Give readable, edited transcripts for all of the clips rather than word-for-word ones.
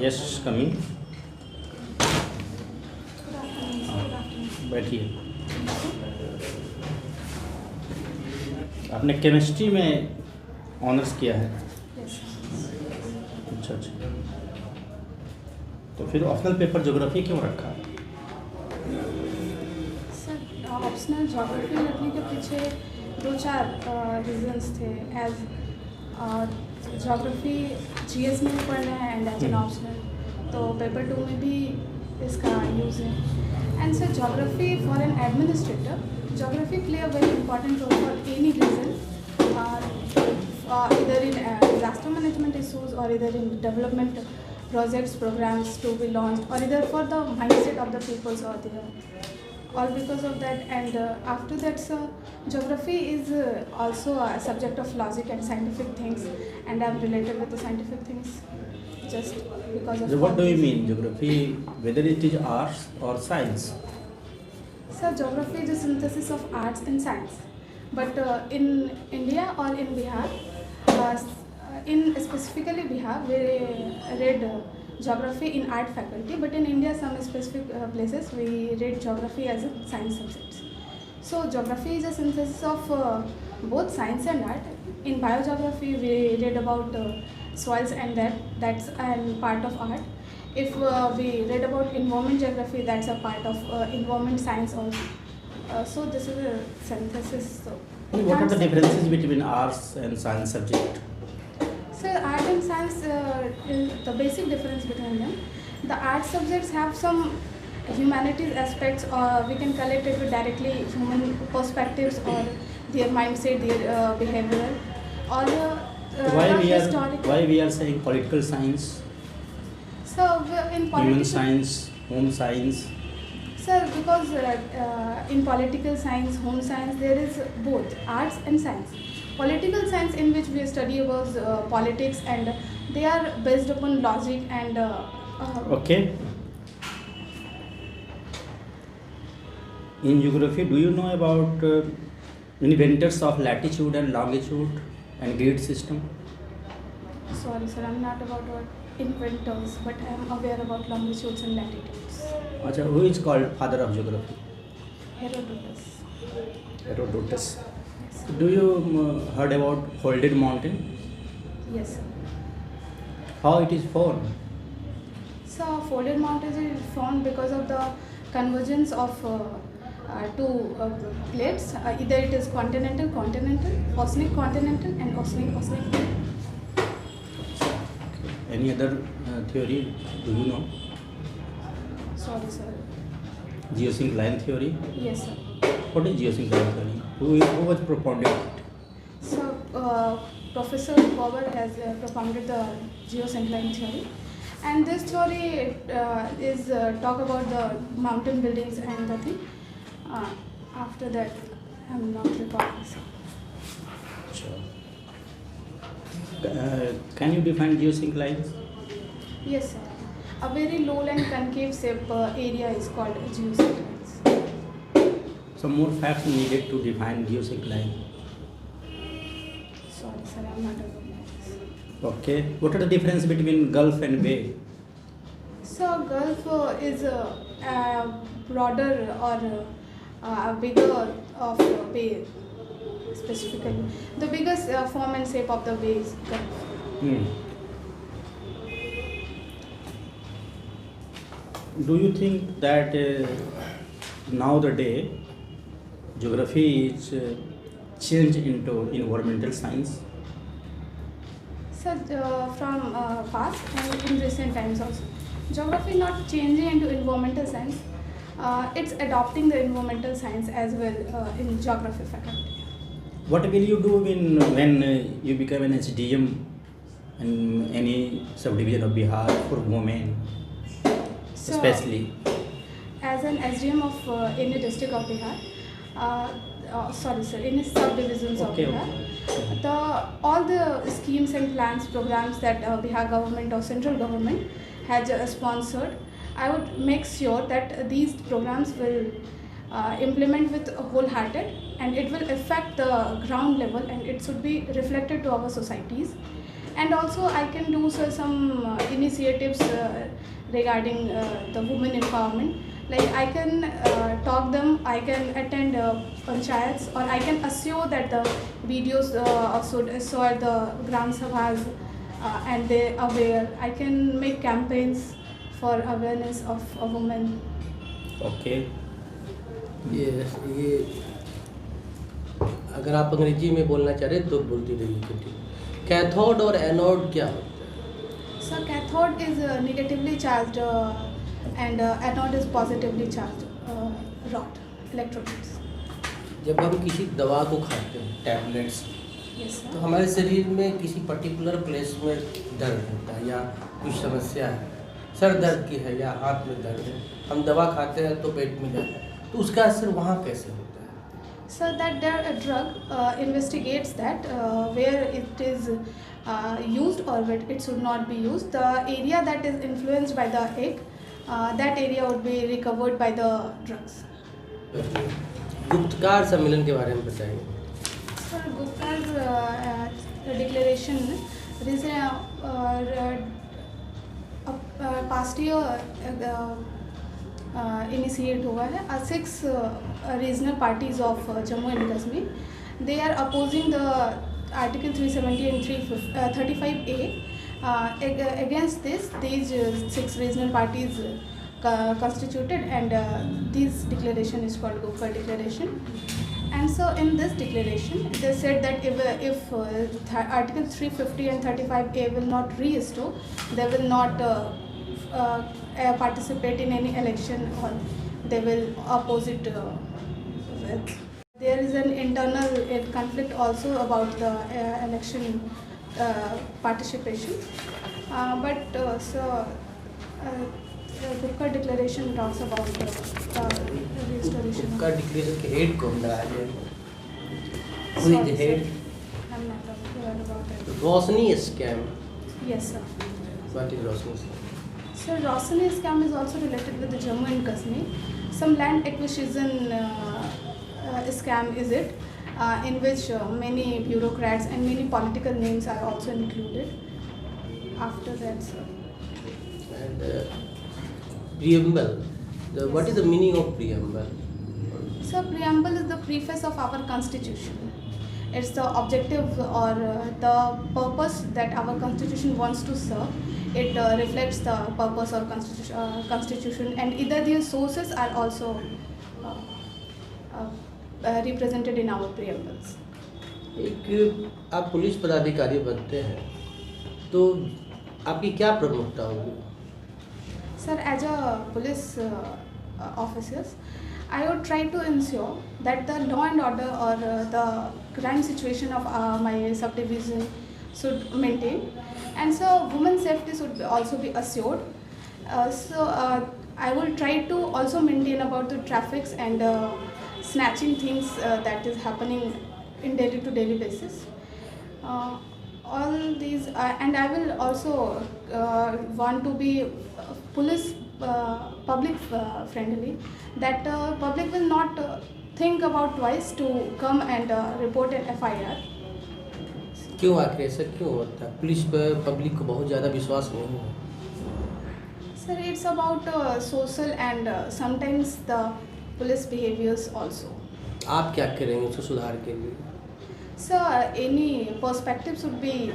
Just coming. बैठिए. आपने chemistry में ऑनर्स किया है? अच्छा अच्छा. तो फिर ऑप्शनल पेपर ज्योग्राफी क्यों रखा? सर ऑप्शनल ज्योग्राफी रखने के पीछे 2-4 रीजंस थे. एज ज्योग्राफी जीएस में भी पढ़ना है एंड एज एन ऑप्शनल, तो पेपर 2 में भी इसका यूज़ है. And sir geography for an administrator, geography play a very important role for any region, either in disaster management issues or either in development projects, programs to be launched, or either for the mindset of the peoples out there. All because of that. And after that, sir, geography is also a subject of logic and scientific things, and I'm related with the scientific things just because of. So what do you mean geography? Whether it is arts or science? Sir, geography is a synthesis of arts and science. But in India or in Bihar, in specifically Bihar, we read geography in art faculty. But in India, some specific places we read geography as a science subject. So geography is a synthesis of both science and art. In biogeography, we read about soils, and that's a part of art. If we read about environment geography, that's a part of environment science also. So this is a synthesis. So what are the differences between arts and science subject? So art and science, the basic difference between them. The art subjects have some humanities aspects, or we can collect it with directly human perspectives or their mindset, their behavior, or historical. Why we are saying political science? So in political human science, home science. Sir, because in political science, home science, there is both arts and science. Political science, in which we study about politics, and they are based upon logic and. Okay. In geography, do you know about inventors of latitude and longitude and grid system? Sorry, sir, I'm not about inventors, but I am aware about longitudes and latitudes. Achha, who is called father of geography? Herodotus. Herodotus. Yes. Do you heard about folded mountain? Yes, sir. How it is formed? So folded mountains is formed because of the convergence of two plates. Either it is continental, oceanic continental, and oceanic. Any other theory do you know? Sorry, sir. Geosyncline theory? Yes, sir. What is geosyncline theory? Who was propounded it? So, Professor Bauer has propounded the geosyncline theory. And this theory is talk about the mountain buildings and the thing. After that, I'm not recalling. Sure. Can you define geosynclines? Yes, sir. A very lowland concave shape area is called geosynclines. Some more facts needed to define geosyncline. Sorry, sir, I'm not aware of this. Okay. What are the difference between Gulf and Bay? So, Gulf is broader or bigger of bay. Specifically, the biggest form and shape of the bay is Gulf. Do you think that nowadays geography is changed into environmental science? So from past and in recent times also, geography not changing into environmental science. It's adopting the environmental science as well in geography faculty. What will you do when you become an SDM in any subdivision of Bihar for women, So, especially? As an SDM of any district of Bihar, any subdivisions of Bihar, all the schemes and plans, programs that Bihar government or central government has sponsored, I would make sure that these programs will implement with wholehearted, and it will affect the ground level, and it should be reflected to our societies. And also I can do some initiatives regarding the women empowerment. Like I can talk them, I can attend panchayats, or I can assure that the videos show at the gram sabhas, and they aware. I can make campaigns for awareness of a woman. Okay. ये अगर आप अंग्रेजी में बोलना चाह रहे तो बोलती रहिए कंटिन्यू। कैथोड और एनोड क्या होता है? So cathode is negatively charged and anode is positively charged rod, electrodes. जब हम किसी दवा को खाते हैं टैबलेट्स, Yes तो sir. हमारे शरीर में किसी पर्टिकुलर प्लेस में दर्द होता है या कुछ समस्या है, सर दर्द की है या हाथ में दर्द है, हम दवा खाते हैं तो पेट में जाता है, तो उसका असर वहाँ कैसे होता है? So that there a drug investigates that where it is used or where it should not be used. The area that is influenced by the egg, that area would be recovered by the drugs. गुप्तकार सम्मेलन के बारे में बताइए। Sir, Gupta's declaration recently past year initiate हुआ है. 6 regional parties of Jammu and Kashmir, they are opposing the Article 370 and 35A. Against this, these 6 regional parties constituted, and this declaration is called Gupta Declaration. And so in this declaration, they said that if Article 350 and 35A will not restore, they will not participate in any election, or they will oppose it with. There is an internal conflict also about the election participation. But Gupta Declaration talks about the restoration. Gupkar declaration के head कौन रहा है? Who is Sorry, the head? sir. I'm not aware about it. Roshni scam. Yes, sir. What is Roshni scam? So Rossini scam is also related with the Jammu and Kashmir. Some land acquisition scam is it, in which many bureaucrats and many political names are also included. After that, sir. And preamble. What is the meaning of preamble? So preamble is the preface of our constitution. It's the objective or the purpose that our constitution wants to serve. It reflects the purpose of constitution, and either these sources are also represented in our preambles. एक आप police पदाधिकारी बनते हैं तो आपकी क्या प्रमुखता होगी? Sir, as a police officers, I would try to ensure that the law and order or the crime situation of my subdivision should maintain, and so women's safety should also be assured. I will try to also maintain about the traffics and snatching things that is happening in daily to daily basis. All these and I will also want to be police public friendly, that public will not think about twice to come and report an FIR. क्यों आखिर ऐसा क्यों होता है? Police पर public को बहुत ज़्यादा विश्वास नहीं है। Sir, it's about social and sometimes the police behaviors also. आप क्या करेंगे उसको सुधार के लिए? So any perspective should be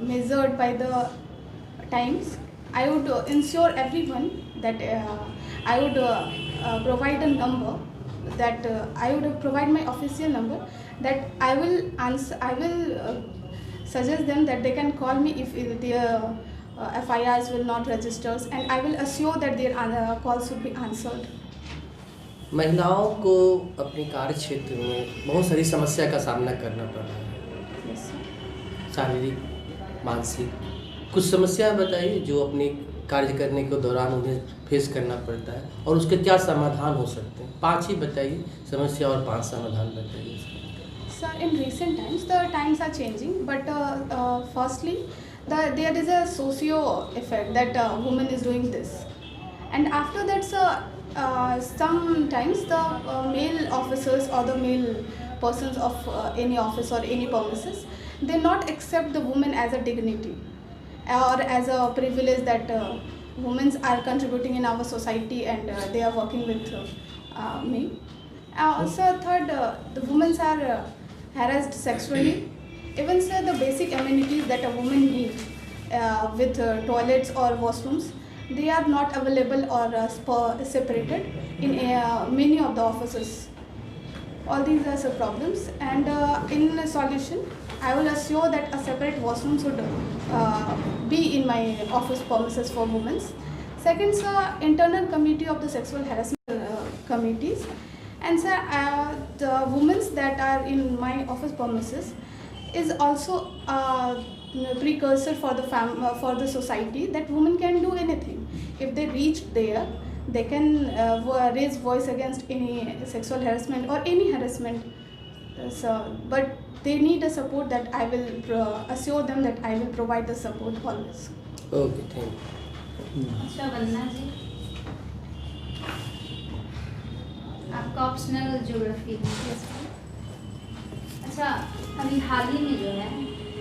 measured by the times. I would ensure everyone that I would provide a number, that I would provide my official number, that I will answer. I will suggest them that they can call me if their FIRs will not register, and I will assure that their calls should be answered. महिलाओं को अपने कार्य क्षेत्र में बहुत सारी समस्या का सामना करना पड़ रहा है, Yes, sir. शारीरिक, मानसिक। कुछ समस्या बताइए जो अपने कार्य करने के दौरान उन्हें फेस करना पड़ता है और उसके क्या समाधान हो सकते हैं। 5 ही बताइए समस्या और 5 समाधान बताइए। Sir, in recent times, the times are changing, but firstly, there is a socio effect that woman is doing this, and after that, sir, sometimes the male officers or the male persons of any office or any premises, they not accept the woman as a dignity or as a privilege that women are contributing in our society, and they are working with me. Also, third, the women are harassed sexually. Even sir, the basic amenities that a woman needs with toilets or washrooms, they are not available or separated in many of the offices. All these are some problems, and in a solution, I will assure that a separate washroom should be in my office premises for women. Second, sir, internal committee of the sexual harassment committees, and sir, the women that are in my office premises is also a precursor for for the society, that women can do anything. If they reach there, they can raise voice against any sexual harassment or any harassment. So, but they need a support that I will assure them that I will provide the support always. Okay, thank you. अच्छा वंदना जी, आपका optional geography है। अच्छा, अभी हाल ही में जो है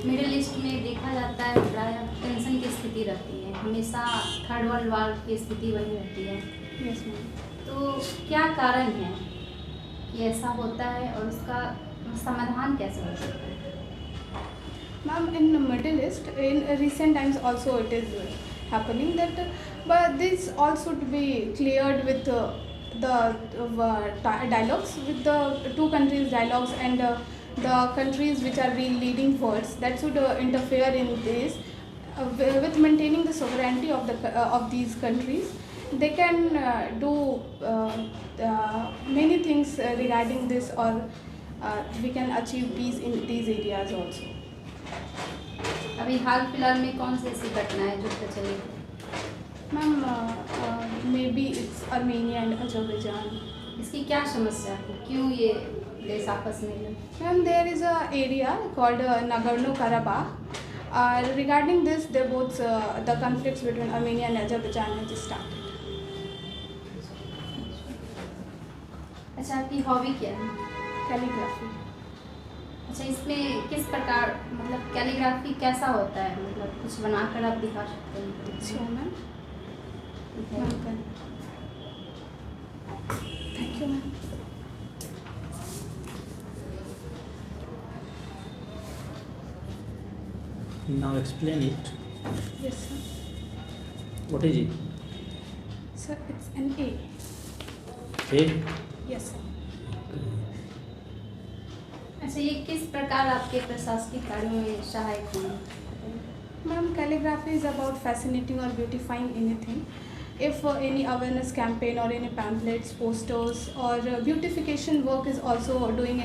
middle east में देखा जाता है प्राय टेंशन की स्थिति रहती है, हमेशा थर्ड वर्ल्ड वार की स्थिति वही रहती है। Yes, ma'am. तो क्या कारण है कि ऐसा होता है और उसका समाधान कैसे हो सकता है? Ma'am, in the Middle East, in recent times also it is happening that, but this all should be cleared with the dialogues with the two countries dialogues, and the countries which are leading forwards that should interfere in this with maintaining the sovereignty of these countries. They can do many things regarding this, or we can achieve peace in these areas also. अभी हाल फिलहाल में कौन सी ऐसी घटनाएं जो प्रचलित है? Ma'am, maybe it's Armenia and Azerbaijan. इसकी क्या समस्या है, क्यों ये देश आपस में लड़े? Ma'am, there is a area called Nagorno-Karabakh. Regarding this, they both the conflicts between Armenia and Azerbaijan has started. अच्छा, आपकी हॉबी क्या है? Calligraphy. अच्छा, इसमें किस प्रकार, मतलब कैलीग्राफी कैसा होता है, मतलब कुछ बनाकर आप दिखा सकते हैं? Sure, ma'am. Ma'am, can. Thank you, ma'am. Now explain it. Yes, sir. What is it? Sir, it's an A. A? Yes, sir. अच्छा, ये किस प्रकार आपके प्रशासनिक कार्यों में सहायक होंगे? Ma'am, calligraphy is about fascinating or beautifying anything. If any awareness campaign or any pamphlets, posters, or beautification work is also doing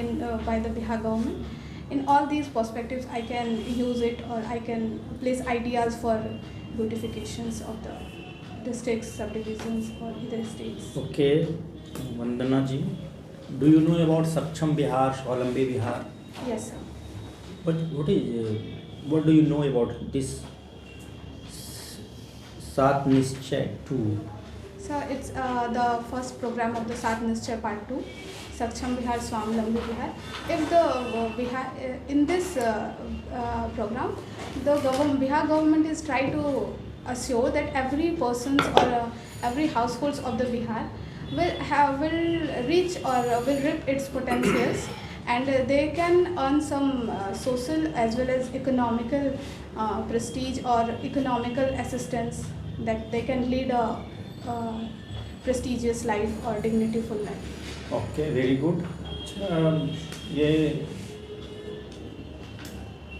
by the Bihar government, in all these perspectives I can use it, or I can place ideas for beautifications of the districts, subdivisions, or either states. Okay, Vandana ji, do you know about Saksham Bihar, Swalambi Bihar? Yes, sir. What do you know about this Sat Nischay 2? So it's the first program of the Sat Nischay Part 2, Saksham Bihar, Swalambi Bihar. If the Bihar in this program, the Bihar government is trying to assure that every person's or every households of the Bihar will reach or will reap its potentials, and they can earn some social as well as economical prestige or economical assistance, that they can lead a prestigious life or dignityful life. Okay, very good.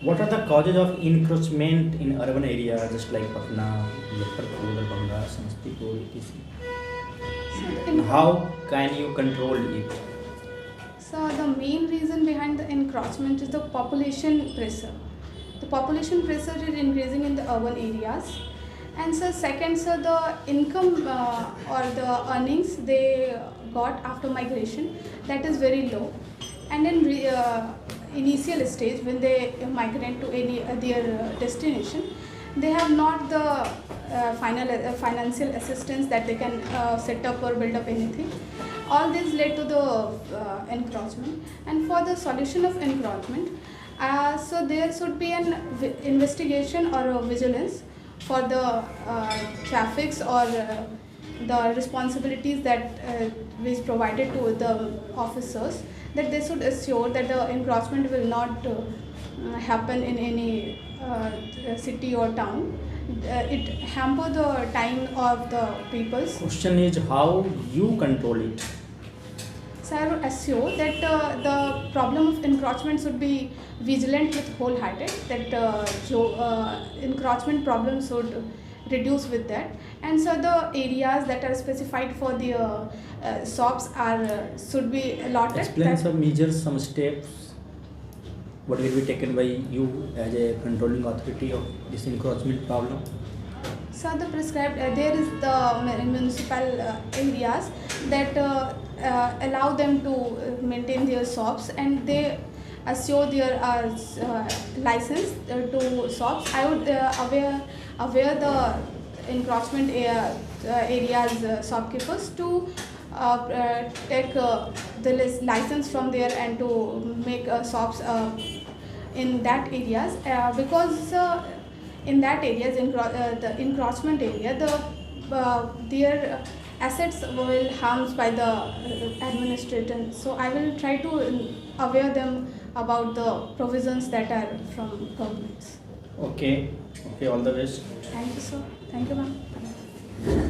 What are the causes of encroachment in urban areas just like Patna, Muzaffarpur, Darbhanga, Samastipur, etc.? And how can you control it? So the main reason behind the encroachment is the population pressure. The population pressure is increasing in the urban areas. And so second, sir, the income or the earnings they got after migration, that is very low. And in initial stage, when they migrate to any their destination, they have not the financial assistance that they can set up or build up anything. All this led to the encroachment. And for the solution of encroachment, So there should be an investigation or a vigilance for the traffics or the responsibilities that is provided to the officers, that they should assure that the encroachment will not happen in any city or town. It hamper the time of the peoples. Question is how you control it. So I would assure that the problem of encroachment should be vigilant with wholehearted, that encroachment problem should reduce with that. And so the areas that are specified for the shops are should be allotted. Explain that- some measures, some steps. What will be taken by you as a controlling authority of this encroachment problem? So the prescribed there is the municipal areas that allow them to maintain their shops, and they assure their license to shops. I would aware the encroachment areas shopkeepers to take the license from there and to make shops in that areas, because in that areas, the encroachment area, their assets will harmed by the administrator. So I will try to aware them about the provisions that are from governments. Okay, all the best. Thank you, sir. Thank you, ma'am.